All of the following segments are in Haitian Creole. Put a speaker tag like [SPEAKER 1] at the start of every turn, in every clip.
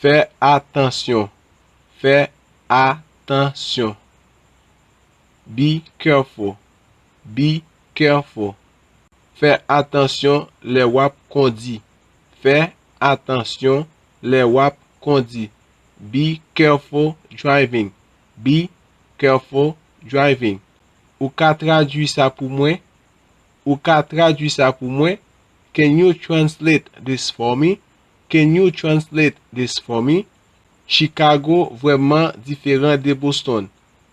[SPEAKER 1] Fais attention. Fais attention. Be careful. Be careful. Fais attention les wap kondi. Fais attention les wap kondi. Be careful driving. Be careful driving. Ou ka traduit ça pour moi? Ou ka traduit ça pour moi? Can you translate this for me? Can you translate this for me? Chicago vraiment différent de Boston.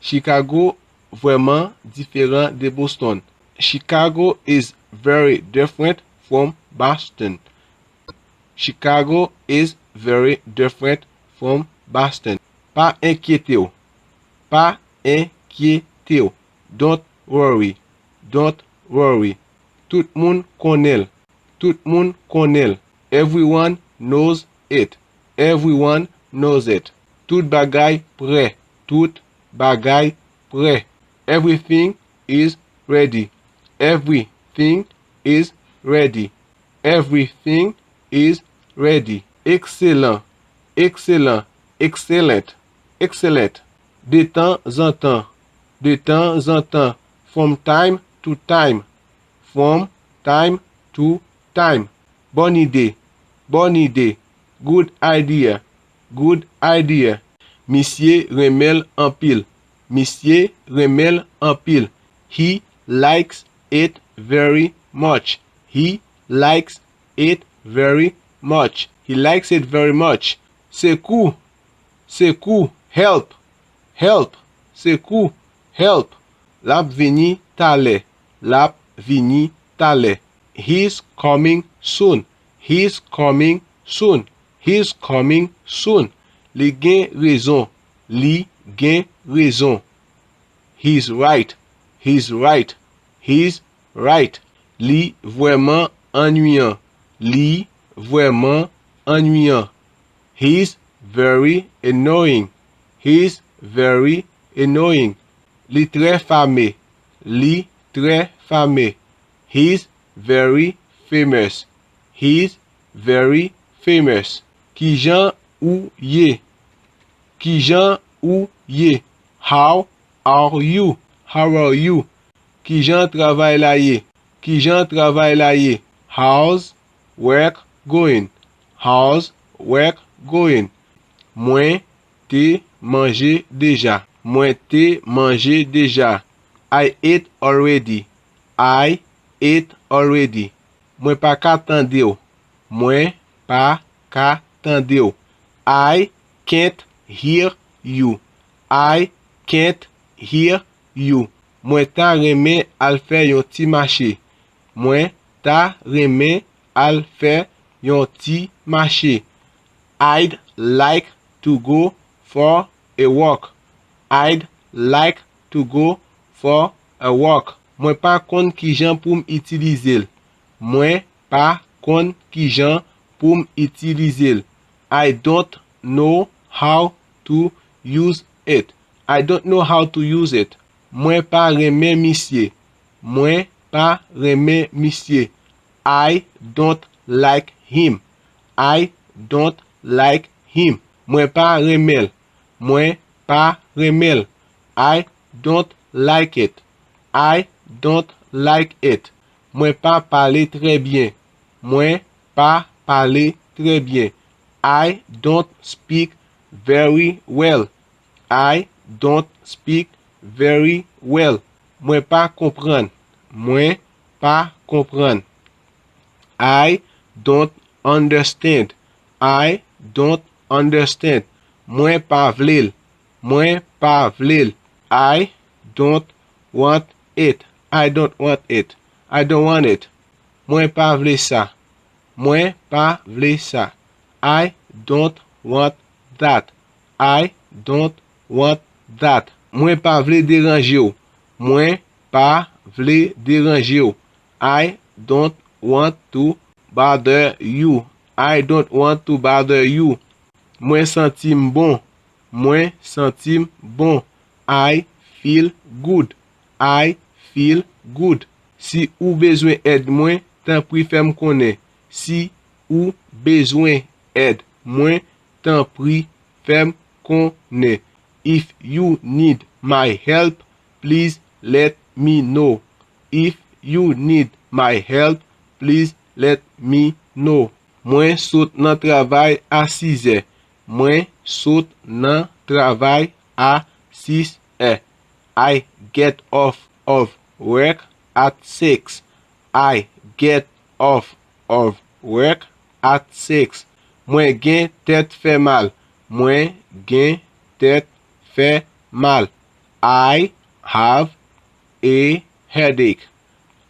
[SPEAKER 1] Chicago vraiment différent de Boston. Chicago is very different from Boston. Chicago is very different from Boston. Pas inquiétez-vous. Pas inquiétez-vous. Don't worry. Don't worry. Tout le monde connaît. Tout le monde connaît. Everyone knows it. Everyone knows it. Tout bagay prêt. Tout bagay prêt. Everything is ready. Everything is ready. Everything is ready. Excellent. Excellent. Excellent. Excellent. De temps en temps. De temps en temps. From time to time. From time to time. Bonne idée. Bonne idée. Good idea. Good idea. Monsieur remel en pile. Monsieur remel en pile. He likes it very much. He likes it very much. He likes it very much. Secours. Secours. Help. Help. Secours. Help. Lap vini tale. Lap vini tale. He's coming soon. He's coming soon. He's coming soon. Li gen raison. Li gen raison. He's right. He's right. He's right. Li vraiment ennuyant. Li vraiment ennuyant. He's very annoying. He's very annoying. Li très famé. Li très famé. He's very famous. He's very famous. Ki jan ou ye. Ki jan ou ye. How are you? How are you? Ki jan travay la ye. Ki jan travay la ye. How's work going? How's work going? Mwen te manje deja. Mwen te manje deja. I ate already. I ate already. Mwen pa ka tande ou. Mwen pa ka tande ou. I can't hear you. I can't hear you. Mwen ta reme al fè yon ti mache. Mwen ta reme al fè yon ti mache. I'd like to go for a walk. I'd like to go for a walk. Mwen pa kon ki jan pou m'utilize l. Mwen pa kon ki jan pou m'utilize l. I don't know how to use it. I don't know how to use it. Mwen pa reme misye. Mwen pa reme misye. I don't like him. I don't like him. Mwen pa remel. Mwen pa remel. I don't like it. I don't like it. Mwen pa pale très bien. Mwen pa pale très bien. I don't speak very well. I don't speak very well. Mwen pa kompran. Mwen pa kompran. I don't understand. I don't understand. Mwen pa vlel. Mwen pa vlel. I don't want it. I don't want it. I don't want it. Mwen pa vle sa. Mwen pa vle sa. I don't want that. I don't want that. Mwen pa vle deranje ou. Mwen pa vle deranje ou. I don't want to bother you. I don't want to bother you. Mwen sentim bon. Mwen sentim bon. I feel good. I feel good. Si ou bezwen aide mwen, tan pri fèm konen. Si ou bezwen aide mwen, t'en prie, fais-moi connaître. If you need my help, please let me know. If you need my help, please let me know. Mwen saute nan travail à 6 heures. Mwen saute nan travail à 6 heures. I get off of work at 6. I get off of work at 6. Mwen gen tête fait mal. Mwen gen tête fait mal. I have a headache.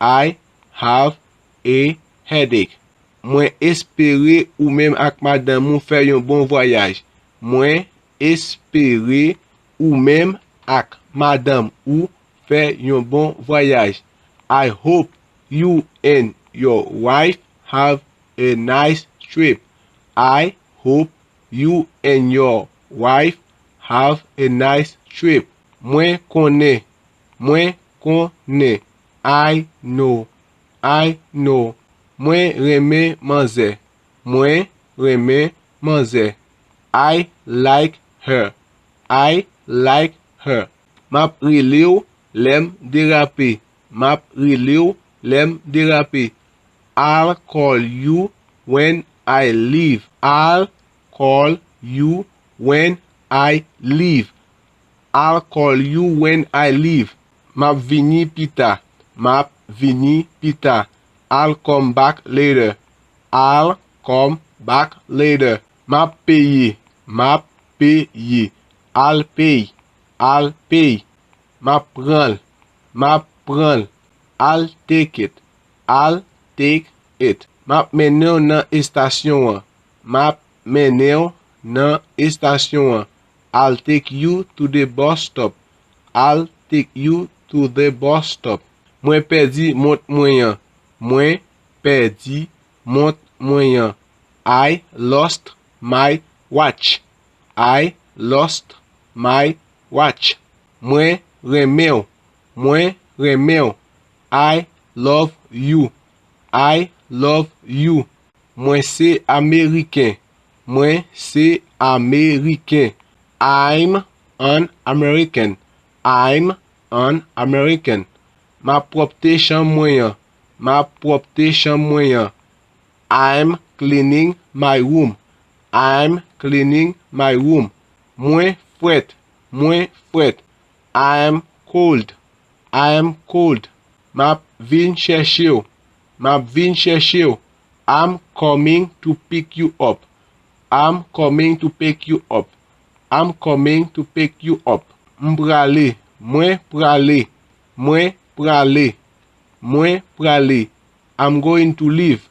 [SPEAKER 1] I have a headache. Mwen espere ou même ak madame mou fè yon bon voyage. Mwen espere ou même ak madame ou fè yon bon voyage. I hope you and your wife have a nice trip. I hope you and your wife have a nice trip. Mwen connais. Mwen connais. I know. I know. Mwen reme manze. Mwen reme manze. I like her. I like her. Map rilou lem déraper. Map rilou lem déraper. I'll call you when I leave. I'll call you when I leave. I'll call you when I leave. Map vini pita. Map vini pita. I'll come back later. I'll come back later. Map paye. Map paye. I'll pay. I'll pay. Map pran. Map pran. I'll take it. I'll take it. Map menew nan estasyon an. Map menew nan estasyon an. I'll take you to the bus stop. I'll take you to the bus stop. Mwen perdi mont mwen. Mwen perdi mont mwen. I lost my watch. I lost my watch. Mwen remew. Mwen remew. I love you. I love you. Mwen se Ameriken. Mwen se Ameriken. I'm an American. I'm an American. Ma propte chan mwen. Ma propte chan mwen. I'm cleaning my room. I'm cleaning my room. Mwen fret. Mwen fret. I'm cold. I'm cold. Map vin chèche yo. Map vin chèche yo. I'm coming to pick you up. I'm coming to pick you up. I'm coming to pick you up. Mbrale. Mwen prale. Mwen prale. Mwen prale. I'm going to leave.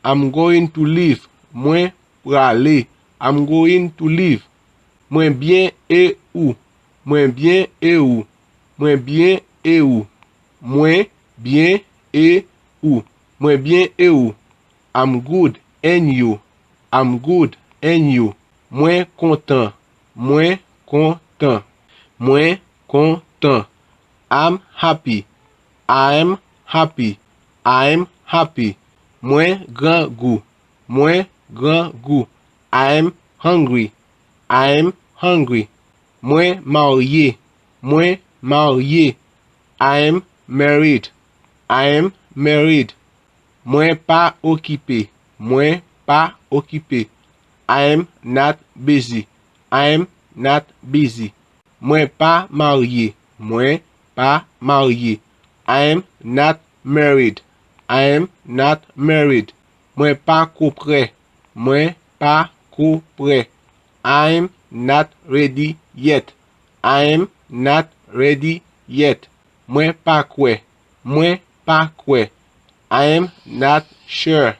[SPEAKER 1] I'm going to leave. Mwen prale. I'm going to leave. Mwen bien e ou. Mwen bien e ou. Mwen bien e ou. Mwen bien e ou. Mwen bien e ou. I'm good and you. I'm good and you. Mwen content. Mwen content. Mwen content. I'm happy. I'm happy. I'm happy. Mwen gran goût. Mwen gran goût. I'm hungry. I'm hungry. Mwen marié. Mwen marié. I'm married. I'm married. Mwen pa occupé. Mwen pa occupé. I'm not busy. I'm not busy. Mwen pa marié. Mwen pa marié. I'm not married. I'm not married. Mwen pa koupre. Mwen pa koupre. I'm not ready yet. I'm not ready yet. Mwen pa kwe. Mwen pa kwe. I'm not sure.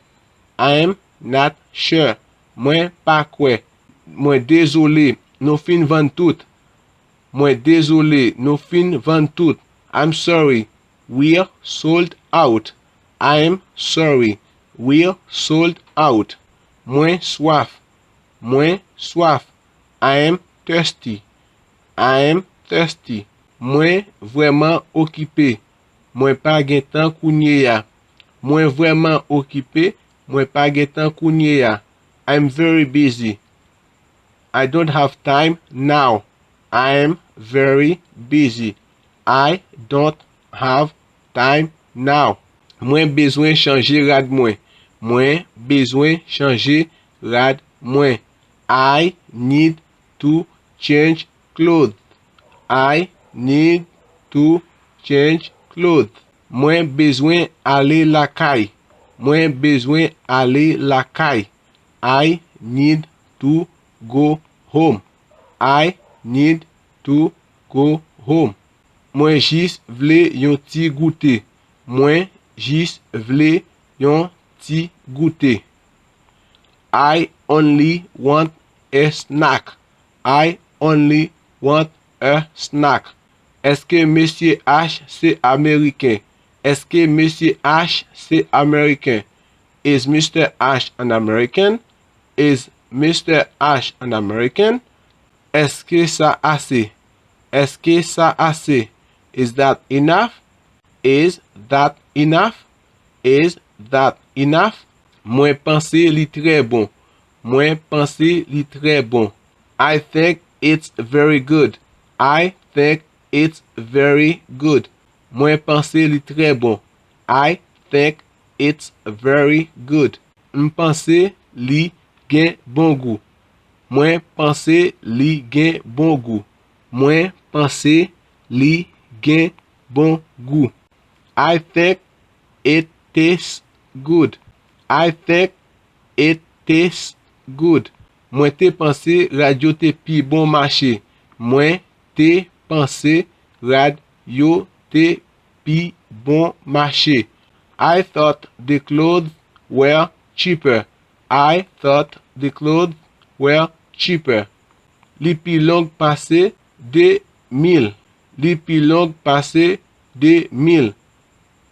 [SPEAKER 1] I'm not sure. Mwen pa kwe. Mwen désolé. Nou fin van tout. Mwen désolé. Nou fin van tout. I'm sorry. We're sold out. I'm sorry. We're sold out. Mwen soif. Mwen soif. I'm thirsty. I'm thirsty. Mwen vraiment occupé. Mwen pa gen tan kounye ya. Mwen vraiment occupé. Mwen pa gen tan kounye ya. I'm very busy. I don't have time now. I'm very busy. I don't have time now. Mwen bezwen chanje rad mwen. Mwen bezwen chanje rad mwen. I need to change clothes. I need to change clothes. Mwen bezwen ale lakay. Mwen bezwen ale lakay. I need to go home. I need to go home. Mwen jis vle yon ti goute. Mwen jis vle yon ti goute. I only want a snack. I only want a snack. Eske Monsieur H c'est américain? Eske Monsieur H c'est américain? Is Mr. H an American? Is Mr. H an American? Eske sa ase? Eske sa ase? Is that enough? Is that enough? Is that enough? Mwen pense li tre bon. Mwen pense li tre bon. I think it's very good. I think it's very good. Mwen pense li tre bon. I think it's very good. M'pense li gen bon goût. Mwen pense li gen bon goût. Mwen pense li gen bon goût. I think it tastes good. I think it tastes good. Mwen te pense radio te pi bon marché. Mwen te pense radio te pi bon marché. I thought the clothes were cheaper. I thought the clothes were cheaper. Li pi long pase de 1000. Li pi long pase de 1000.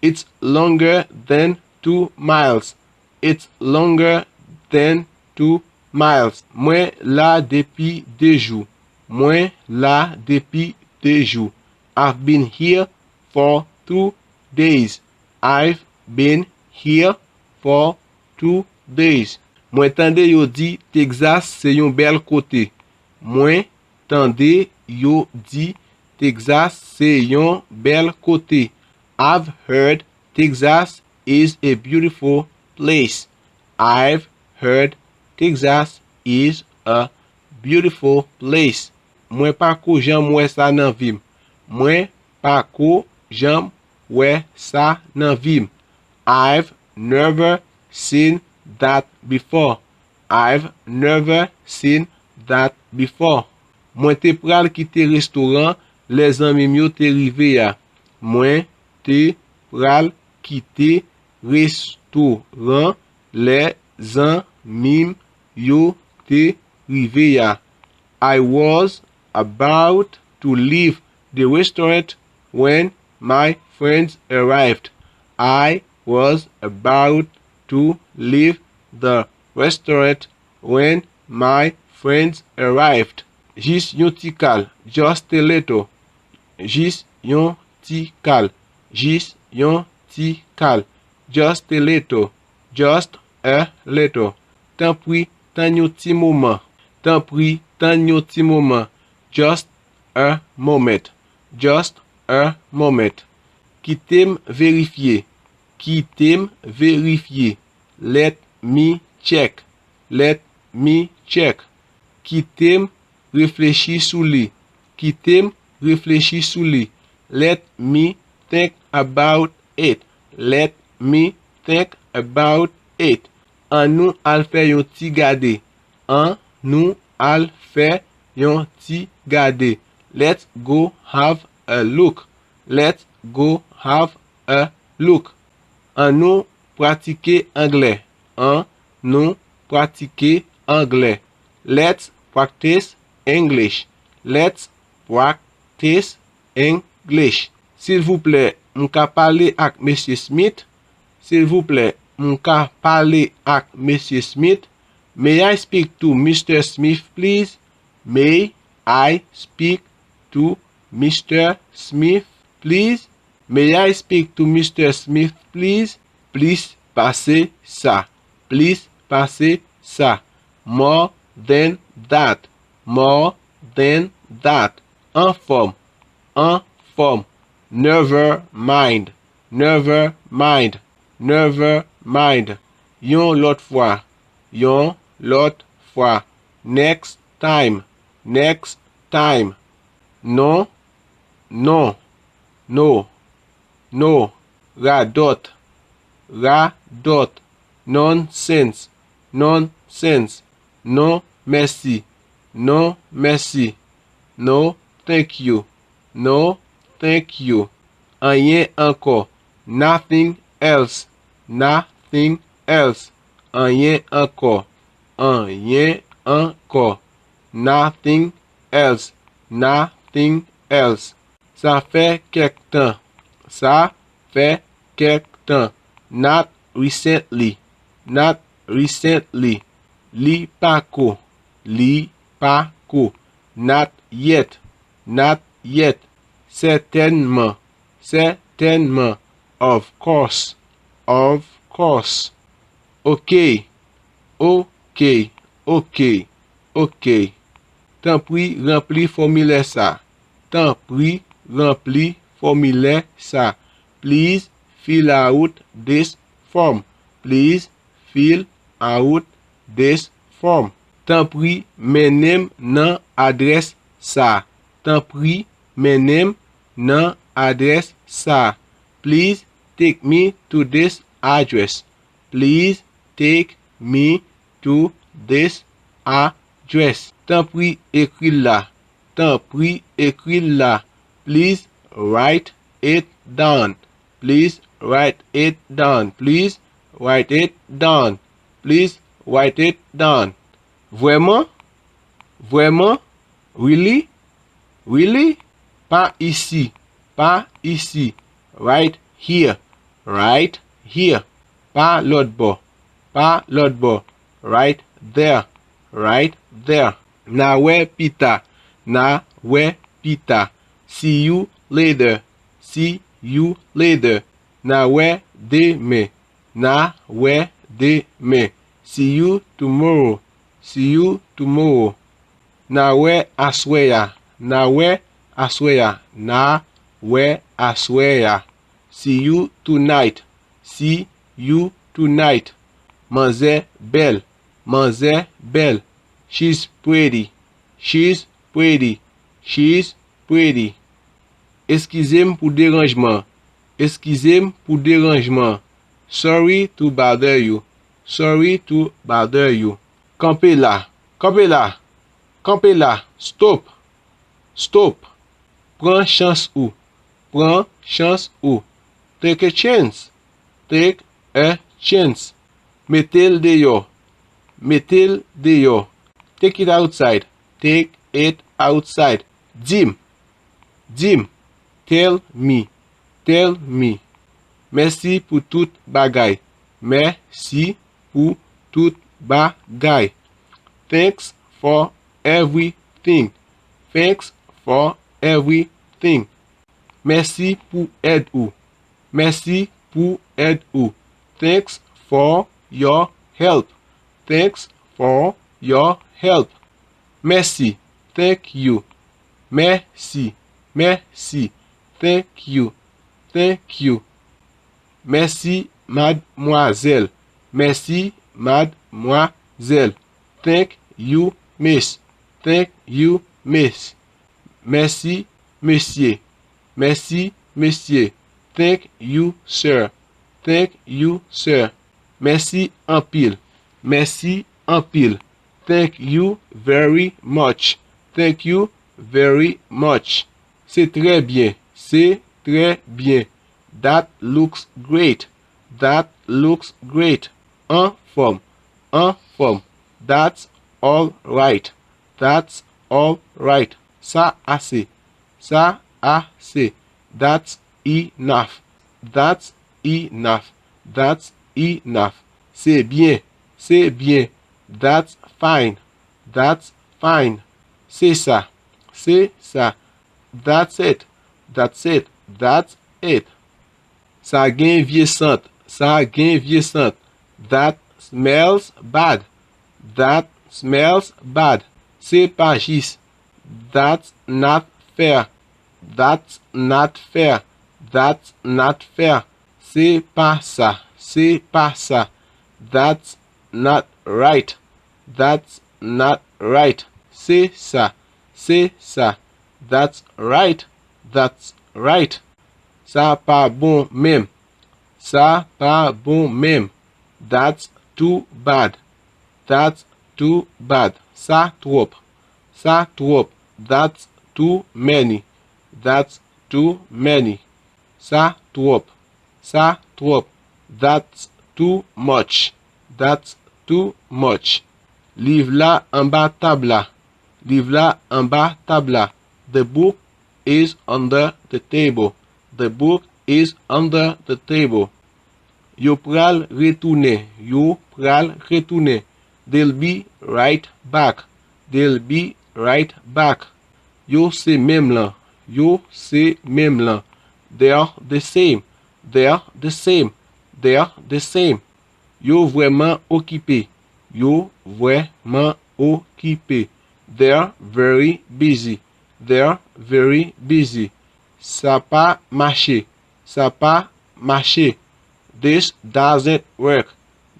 [SPEAKER 1] It's longer than 2 miles. It's longer than 2 miles. Mwen la depi 2 jours. Mwen la depi 2 jours. I've been here for 2 days. I've been here for 2 days. Mwen tande yo di Texas se yon bel kote. Mwen tande yo di Texas se yon bel kote. I've heard Texas is a beautiful place. I've heard Texas is a beautiful place. Mwen pa ko jam wè sa nan vim. Mwen pa ko jam wè sa nan vim. I've never seen that before. I've never seen that before. Mwen te pral kite restaurant les zanmim yo te rive ya. Mwen te pral kite restaurant les zanmim yo te rive ya. I was about to leave the restaurant when my friends arrived. I was about to leave the restaurant when my friends arrived. Jis yon ti kal, just a little. Jis yon ti kal, jis yon ti kal, just a little, just a little. Tan pri tan yon ti moment, tan pri tan yon ti moment, just a moment, just a moment. Kitem verifiye, kitem verifiye. Let me check, let me check. Kitem reflechi sou li, kitem reflechi sou li. Let me think about it, let me think about it. An nou al fè yon ti gade, an nou al fè yon ti gade. Let's go have a look, let's go have a look. An nou pratike anglais, an nou pratike anglais. Let's practice English, let's practice English. S'il vous plaît, m'ka pale ak Monsieur Smith. S'il vous plaît, m'ka pale ak Monsieur Smith. May I speak to Mr. Smith, please? May I speak to Mr. Smith, please? May I speak to Mr. Smith, please? Please passe ça. Please passe ça. More than that. more than that. En forme, en forme. Never mind, never mind, never mind. Yon lot fois, yon lot fois. Next time, next time. Non, non, no, no. Radot, radot. Nonsense, nonsense. No merci, no merci. No thank you, no thank you. Rien encore. Nothing else, nothing else. Rien encore, rien encore. Nothing else, nothing else. Ça fait quelque temps, ça fait quelque temps. Not recently, not recently. Li pa ko, li pa ko. Not yet, not yet. Certainement, certainement. Of course, of course. Ok, ok, ok, ok. T'en prie, remplis formulaire ça. T'en prie, remplis formulaire ça. Please fill out this form. Please fill out this form. T'en prie, menem nan adresse ça. T'en prie, menem nan adresse ça. Please take me to this address. Please take me to this address. T'en prie, écris là. T'en prie, écris là. Please write it down. Please write it down. Please write it down. Please write it down. Vraiment? Vraiment? Really? Really? Pas ici. Pas ici. Right here. Right here. Pas l'autre bord. Pas l'autre bord. Right there. Right there. Na we pita. Na we pita. See you later. See you later. Na we demain. Na we demain. See you tomorrow. See you tomorrow. Na we asweya. Na we asweya. Na we asweya. See you tonight. See you tonight. Manze belle. Manze belle. She's pretty. She's pretty. She's pretty. Excusez-moi pour dérangement. Excusez-moi pour dérangement. Sorry to bother you. Sorry to bother you. Campez là. Campez là. Campez là. Stop. Stop. Prends chance ou. Prends chance ou. Take a chance. Take a chance. Mettez-le dehors. Mettez-le dehors. Take it outside. Take it outside. Dim. Dim. Tell me. Tell me. Merci pour tout bagay. Merci pour tout bagay. Thanks for everything. Thanks for everything. Merci pour aide ou. Merci pour aide ou. Thanks for your help. Thanks for your help. Merci. Thank you. Merci. Merci. Thank you. Thank you. Merci, mademoiselle. Merci, mademoiselle. Thank you, miss. Thank you, miss. Merci, monsieur. Merci, monsieur. Thank you, sir. Thank you, sir. Merci en pile. Merci en pile. Thank you very much. Thank you very much. C'est très bien. C'est très bien. That looks great. That looks great. En forme. En forme. That's all right. That's all right. Ça assez. Ça assez. That's enough. That's enough. That's enough. C'est bien. C'est bien. That's fine. That's fine. C'est ça. C'est ça. That's it. That's it. That's it. Ça gen vieux sant. Ça gen vieux sant. That smells bad. That smells bad. C'est pas juste. That's not fair. That's not fair. That's not fair. C'est pas ça. C'est pas ça. That's not right. That's not right. C'est ça. C'est ça. That's right. That's right. Ça pas bon même. Ça pas bon même. That's too bad. That's too bad. Ça trop. Ça trop. That's too many. That's too many. Ça trop. Ça trop. That's too much. That's too much. Livre là en bas table. Livre là en bas table. The book is under the table. The book is under the table. Yo pral retourner. Yo pral retourner. They'll be right back. They'll be right back. Yo c'est même là. Yo c'est même là. They are the same. They are the same. They are the same. Yo vraiment occupé. Yo vraiment occupé. They are very busy. They are very busy. Ça pas marché. Ça pas marché. This doesn't work.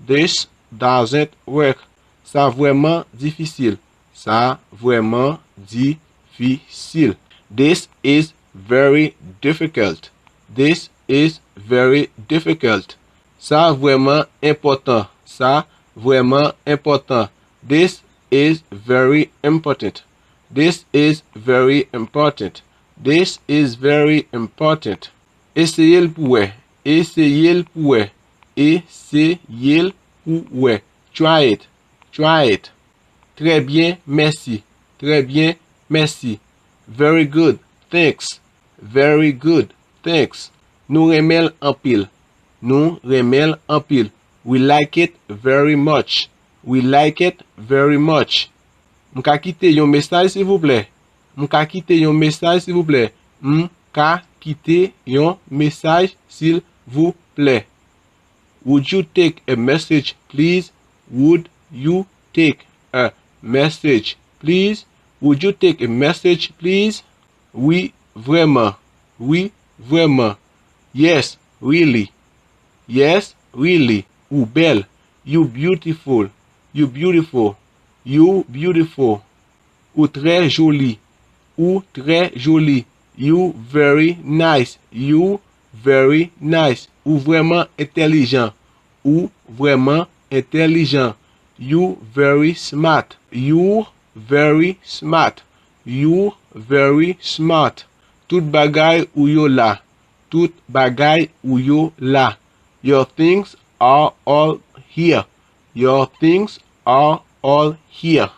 [SPEAKER 1] This doesn't work. Ça vraiment difficile. Ça vraiment difficile. This is very difficult. This is very difficult. Ça vraiment important. Ça vraiment important. This is very important. This is very important. This is very important. Essayez le pouet. Essayez le pouet. Essayez le pouet. Try it. Try it. Très bien, merci. Très bien, merci. Very good, thanks. Very good, thanks. Nous remel en pile. Nous remel en pile. We like it very much. We like it very much. M'ka kite yon message s'il vous plaît. M'ka kite yon message s'il vous plaît. M'ka kite yon message s'il vous plaît. Would you take a message, please? Would you take a message, please? Would you take a message, please? Oui, vraiment. Oui, vraiment. Yes, really. Yes, really. Ou belle. You beautiful. You beautiful. You beautiful. Ou très joli. Ou très joli. You very nice. You very nice. Ou vraiment intelligent. Ou vraiment intelligent. You very smart. You very smart. You very smart. Tout bagay ou yo la. Tout bagay ou yo la. Your things are all here. Your things are all here.